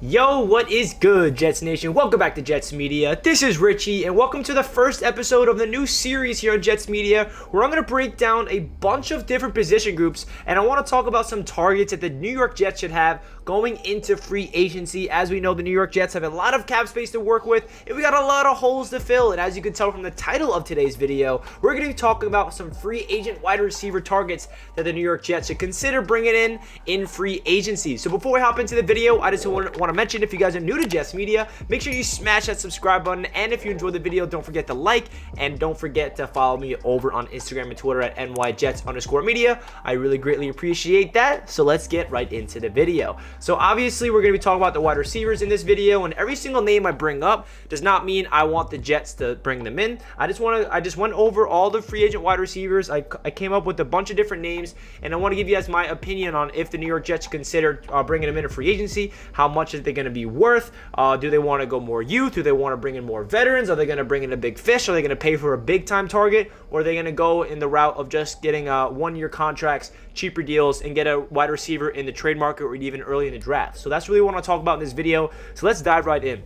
Yo, what is good, Jets Nation? Welcome back to Jets Media. This is Richie, and welcome to the first episode of the new series here on Jets Media, where I'm going to break down a bunch of different position groups, and I want to talk about some targets that the New York Jets should have going into free agency. As we know, the New York Jets have a lot of cap space to work with, and we got a lot of holes to fill, and as you can tell from the title of today's video, we're going to be talking about some free agent wide receiver targets that the New York Jets should consider bringing in free agency. So before we hop into the video, I just want to mention, if you guys are new to Jets Media, make sure you smash that subscribe button, and if you enjoyed the video, don't forget to like, and don't forget to follow me over on Instagram and Twitter at NYJets_media. I really greatly appreciate that. So let's get right into the video. So obviously we're going to be talking about the wide receivers in this video, and every single name I bring up does not mean I want the Jets to bring them in. I just went over all the free agent wide receivers. I came up with a bunch of different names, and I want to give you guys my opinion on if the New York Jets consider bringing them in a free agency. How much is they going to be worth? Do they want to go more youth? Do they want to bring in more veterans? Are they going to bring in a big fish? Are they going to pay for a big time target? Or are they going to go in the route of just getting 1-year contracts, cheaper deals, and get a wide receiver in the trade market or even early in the draft? So that's really what I want to talk about in this video. So let's dive right in.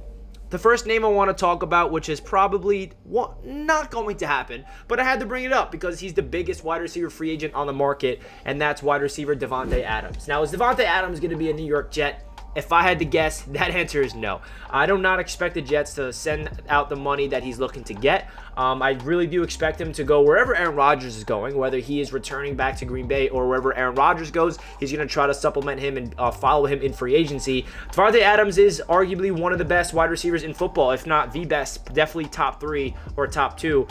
The first name I want to talk about, which is probably not going to happen, but I had to bring it up because he's the biggest wide receiver free agent on the market, and that's wide receiver Davante Adams. Now, is Davante Adams going to be a New York Jet? If I had to guess, that answer is no. I do not expect the Jets to send out the money that he's looking to get. I really do expect him to go wherever Aaron Rodgers is going, whether he is returning back to Green Bay or wherever Aaron Rodgers goes. He's going to try to supplement him and follow him in free agency. Davante Adams is arguably one of the best wide receivers in football, if not the best, definitely top 3 or top 2,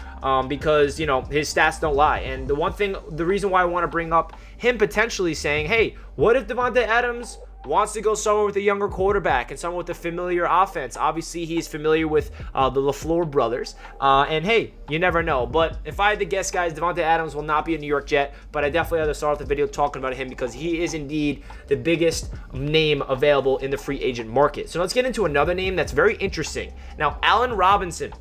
because, you know, his stats don't lie. And the reason why I want to bring up him potentially saying, hey, what if Davante Adams wants to go somewhere with a younger quarterback and someone with a familiar offense? Obviously, he's familiar with the LaFleur brothers. And hey, you never know. But if I had to guess, guys, Davante Adams will not be a New York Jet. But I definitely had to start off the video talking about him because he is indeed the biggest name available in the free agent market. So let's get into another name that's very interesting. Now, Allen Robinson.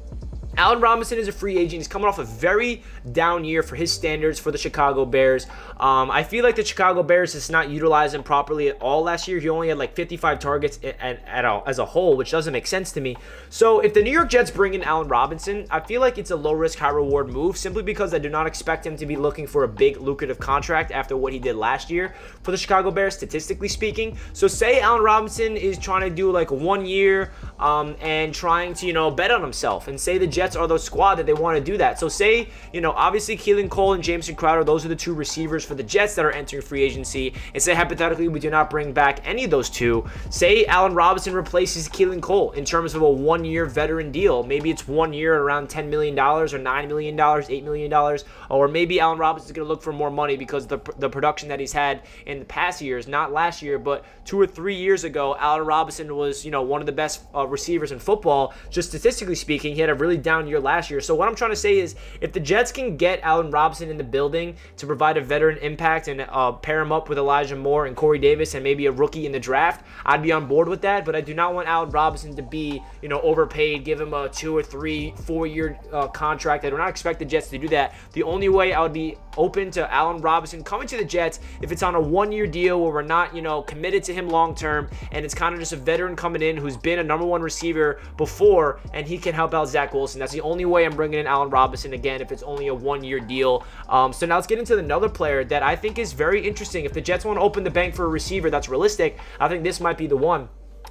Allen Robinson is a free agent. He's coming off a very down year for his standards for the Chicago Bears. I feel like the Chicago Bears has not utilized him properly at all last year. He only had like 55 targets as a whole, which doesn't make sense to me. So if the New York Jets bring in Allen Robinson, I feel like it's a low-risk, high-reward move simply because I do not expect him to be looking for a big, lucrative contract after what he did last year for the Chicago Bears, statistically speaking. So say Allen Robinson is trying to do like 1 year and trying to, bet on himself, and say the Jets are the squad that they want to do that. So say, obviously Keelan Cole and Jamison Crowder, those are the 2 receivers for the Jets that are entering free agency, and say hypothetically we do not bring back any of those 2. Say Allen Robinson replaces Keelan Cole in terms of a 1-year veteran deal. Maybe it's 1 year around $10 million or $9 million, $8 million, or maybe Allen Robinson's going to look for more money because the production that he's had in the past years, not last year, but 2 or 3 years ago, Allen Robinson was, one of the best receivers in football. Just statistically speaking, he had a really down year last year. So what I'm trying to say is, if the Jets can get Allen Robinson in the building to provide a veteran impact and pair him up with Elijah Moore and Corey Davis and maybe a rookie in the draft, I'd be on board with that. But I do not want Allen Robinson to be, overpaid, give him a 2 or 3, 4-year contract. I do not expect the Jets to do that. The only way I would be open to Allen Robinson coming to the Jets if it's on a 1-year deal where we're not, committed to him long term, and it's kind of just a veteran coming in who's been a number 1 receiver before, and he can help out Zach Wilson. That's the only way I'm bringing in Allen Robinson again, if it's only a 1-year deal. So now let's get into another player that I think is very interesting. If the Jets want to open the bank for a receiver that's realistic, I think this might be the one.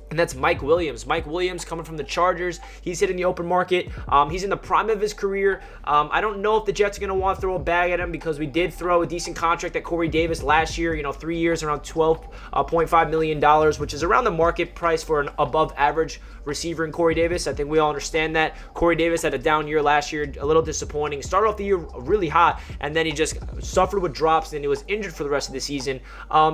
And that's Mike Williams. Mike Williams coming from the Chargers. He's hitting the open market. He's in the prime of his career. I don't know if the Jets are going to want to throw a bag at him because we did throw a decent contract at Corey Davis last year. 3 years, around $12.5 million, which is around the market price for an above average receiver in Corey Davis. I think we all understand that. Corey Davis had a down year last year, a little disappointing. Started off the year really hot, and then he just suffered with drops, and he was injured for the rest of the season.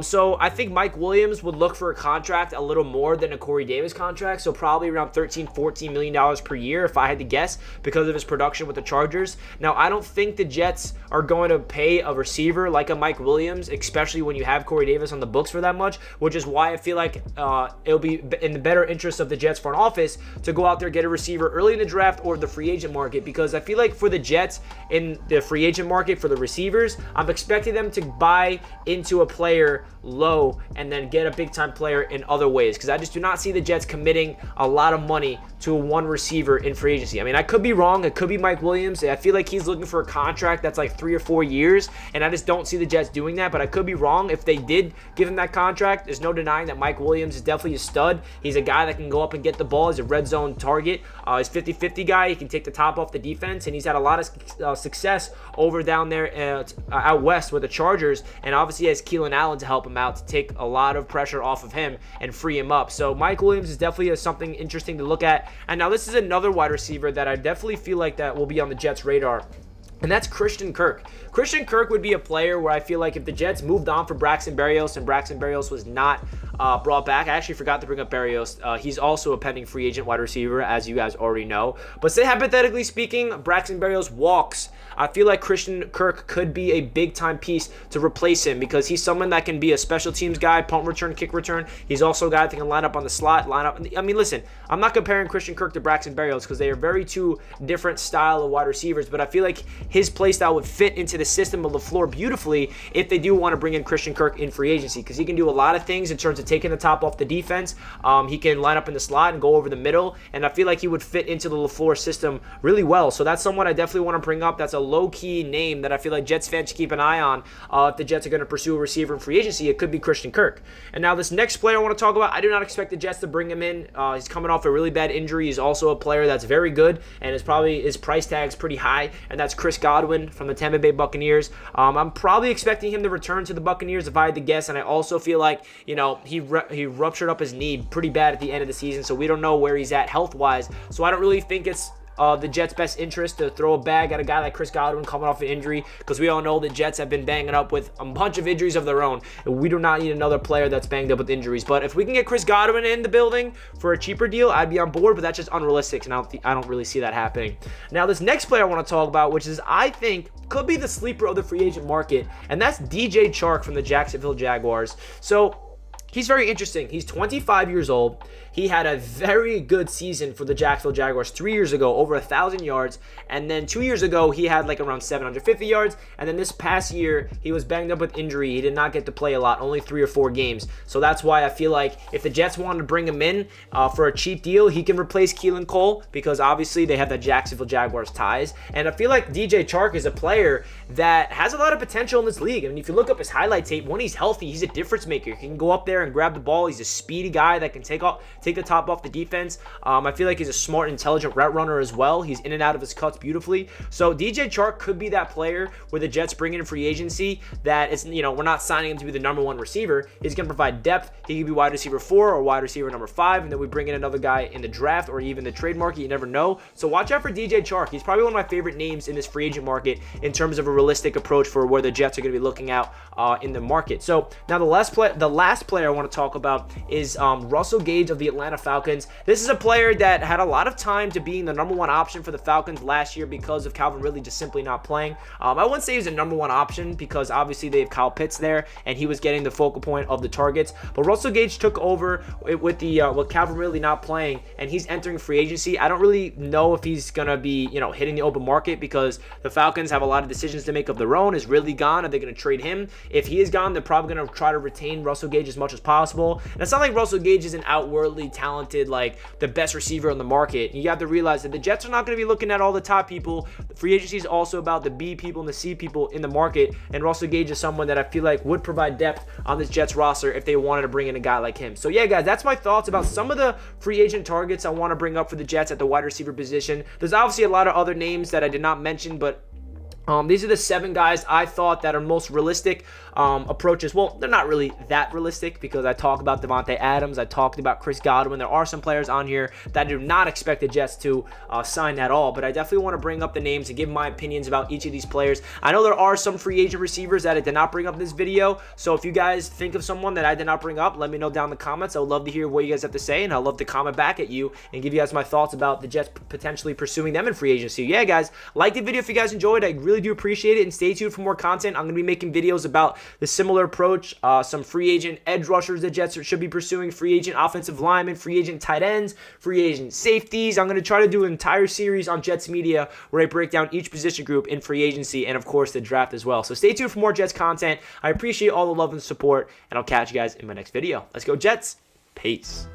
So I think Mike Williams would look for a contract a little more than a Corey Davis contract, so probably around $13-14 million per year if I had to guess, because of his production with the Chargers. Now, I don't think the Jets are going to pay a receiver like a Mike Williams, especially when you have Corey Davis on the books for that much, which is why I feel like it'll be in the better interest of the Jets front office to go out there, get a receiver early in the draft or the free agent market, because I feel like for the Jets in the free agent market for the receivers, I'm expecting them to buy into a player low and then get a big time player in other ways, because I just do not not see the Jets committing a lot of money to one receiver in free agency. I mean, I could be wrong. It could be Mike Williams. I feel like he's looking for a contract that's like 3 or 4 years, and I just don't see the Jets doing that, but I could be wrong. If they did give him that contract, there's no denying that Mike Williams is definitely a stud. He's a guy that can go up and get the ball. He's a red zone target. He's 50-50 guy. He can take the top off the defense, and he's had a lot of success over down there out west with the Chargers, and obviously has Keelan Allen to help him out to take a lot of pressure off of him and free him up. So Mike Williams is definitely something interesting to look at. And now this is another wide receiver that I definitely feel like that will be on the Jets' radar, and that's Christian Kirk. Christian Kirk would be a player where I feel like if the Jets moved on for Braxton Berrios and Braxton Berrios was not brought back. I actually forgot to bring up Berrios. He's also a pending free agent wide receiver, as you guys already know. But say hypothetically speaking, Braxton Berrios walks. I feel like Christian Kirk could be a big-time piece to replace him because he's someone that can be a special teams guy, punt return, kick return. He's also a guy that can line up on the slot, I mean, listen, I'm not comparing Christian Kirk to Braxton Berrios because they are very two different style of wide receivers, but I feel like his play style would fit into the system of LaFleur beautifully if they do want to bring in Christian Kirk in free agency because he can do a lot of things in terms of taking the top off the defense. He can line up in the slot and go over the middle, and I feel like he would fit into the LaFleur system really well. So that's someone I definitely want to bring up. That's a low-key name that I feel like Jets fans should keep an eye on. If the Jets are going to pursue a receiver in free agency, it could be Christian Kirk. And now this next player I want to talk about, I do not expect the Jets to bring him in. He's coming off a really bad injury. He's also a player that's very good, and his price tag's pretty high, and that's Chris Godwin from the Tampa Bay Buccaneers. I'm probably expecting him to return to the Buccaneers if I had to guess, and I also feel like, he ruptured up his knee pretty bad at the end of the season, so we don't know where he's at health-wise. So I don't really think it's the Jets' best interest to throw a bag at a guy like Chris Godwin coming off an injury because we all know the Jets have been banging up with a bunch of injuries of their own. We do not need another player that's banged up with injuries. But if we can get Chris Godwin in the building for a cheaper deal, I'd be on board, but that's just unrealistic, and I don't really see that happening. Now, this next player I want to talk about, which is, I think, could be the sleeper of the free agent market, and that's DJ Chark from the Jacksonville Jaguars. So he's very interesting. He's 25 years old. He had a very good season for the Jacksonville Jaguars 3 years ago, over 1,000 yards. And then 2 years ago, he had like around 750 yards. And then this past year, he was banged up with injury. He did not get to play a lot, only 3 or 4 games. So that's why I feel like if the Jets wanted to bring him in for a cheap deal, he can replace Keelan Cole because obviously they have the Jacksonville Jaguars ties. And I feel like DJ Chark is a player that has a lot of potential in this league. I mean, if you look up his highlight tape, when he's healthy, he's a difference maker. He can go up there and grab the ball. He's a speedy guy that can take the top off the defense. I feel like he's a smart, intelligent route runner as well. He's in and out of his cuts beautifully. So DJ Chark could be that player where the Jets bring in free agency that is, we're not signing him to be the number 1 receiver. He's going to provide depth. He could be wide receiver 4 or wide receiver number 5, and then we bring in another guy in the draft or even the trade market. You never know. So watch out for DJ Chark. He's probably one of my favorite names in this free agent market in terms of a realistic approach for where the Jets are going to be looking out in the market. So now the last player I want to talk about is Russell Gage of the Atlanta Falcons. This is a player that had a lot of time to being the number 1 option for the Falcons last year because of Calvin Ridley just simply not playing. I wouldn't say he's a number 1 option because obviously they have Kyle Pitts there and he was getting the focal point of the targets. But Russell Gage took over with Calvin Ridley not playing, and he's entering free agency. I don't really know if he's gonna be hitting the open market because the Falcons have a lot of decisions to make of their own. Is Ridley gone? Are they gonna trade him? If he is gone, they're probably gonna try to retain Russell Gage as much as possible. And it's not like Russell Gage is an outwardly talented, like the best receiver on the market. You have to realize that the Jets are not going to be looking at all the top people. The free agency is also about the B people and the C people in the market, and Russell Gage is someone that I feel like would provide depth on this Jets roster if they wanted to bring in a guy like him. So yeah, guys, that's my thoughts about some of the free agent targets I want to bring up for the Jets at the wide receiver position. There's obviously a lot of other names that I did not mention, but these are the 7 guys I thought that are most realistic approaches. Well, they're not really that realistic because I talked about Davante Adams. I talked about Chris Godwin. There are some players on here that I do not expect the Jets to sign at all, but I definitely want to bring up the names and give my opinions about each of these players. I know there are some free agent receivers that I did not bring up in this video, so if you guys think of someone that I did not bring up, let me know down in the comments. I would love to hear what you guys have to say, and I'd love to comment back at you and give you guys my thoughts about the Jets potentially pursuing them in free agency. Yeah, guys, like the video if you guys enjoyed. I really do appreciate it, and stay tuned for more content. I'm going to be making videos about the similar approach, some free agent edge rushers the Jets should be pursuing, free agent offensive linemen, free agent tight ends, free agent safeties. I'm going to try to do an entire series on Jets media where I break down each position group in free agency and, of course, the draft as well. So stay tuned for more Jets content. I appreciate all the love and support, and I'll catch you guys in my next video. Let's go, Jets. Peace.